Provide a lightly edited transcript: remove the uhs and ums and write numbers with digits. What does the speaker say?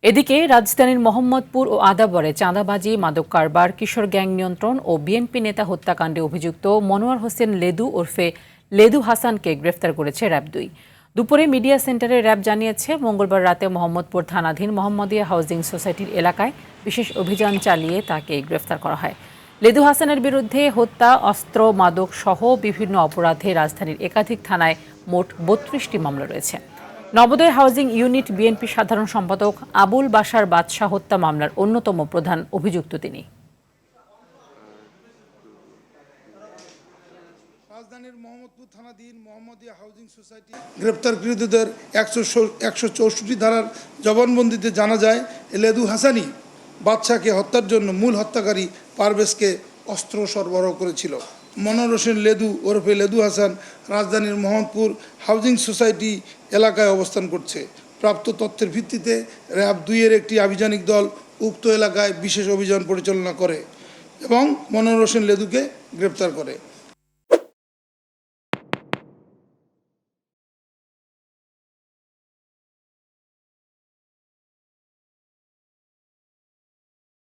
এদিকে রাজধানীর মোহাম্মদপুর ও আদাবরে চাঁদাবাজি, মাদক কারবার, কিশোর গ্যাং নিয়ন্ত্রণ ও বিএনপি নেতা হত্যাকাণ্ডে অভিযুক্ত মনোয়ার হোসেন লেদু ওরফে লেদু হাসানকে গ্রেফতার করেছে র্যাব-2। দুপুরে মিডিয়া সেন্টারে র্যাব জানিয়েছে, মঙ্গলবার রাতে মোহাম্মদপুর থানাধীন মোহাম্মদিয়া হাউজিং সোসাইটির এলাকায় বিশেষ অভিযান চালিয়ে তাকে গ্রেফতার করা হয়। লেদু হাসানের বিরুদ্ধে হত্যা, অস্ত্র, মাদক সহ বিভিন্ন অপরাধে রাজধানীর একাধিক থানায় মোট ৩২টি মামলা রয়েছে। নবোদয় হাউজিং ইউনিট বিএনপি সাধারণ সম্পাদক আবুল বাশার বাদশা হত্যা মামলার অন্যতম প্রধান অভিযুক্ত তিনি। রাজধানীর মোহাম্মদপুর থানাধীন মোহাম্মদিয়া হাউজিং সোসাইটি গ্রেপ্তারকৃতদের 164 ধারার জবানবন্দিতে জানা যায়, লেদু হাসানি বাদশাকে হত্যার জন্য মূল হত্যাকারী পারভেজকে অস্ত্র সরবরাহ করেছিল। মনোয়ার হোসেন লেদু ওরফে লেদু হাসান রাজধানীর মোহাম্মদপুর হাউজিং সোসাইটি এলাকায় অবস্থান করছে। প্রাপ্ত তথ্যের ভিত্তিতে র্যাব-2 একটি আভিযানিক দল উক্ত এলাকায় বিশেষ অভিযান পরিচালনা করে এবং মনোয়ার হোসেন লেদুকে গ্রেপ্তার করে।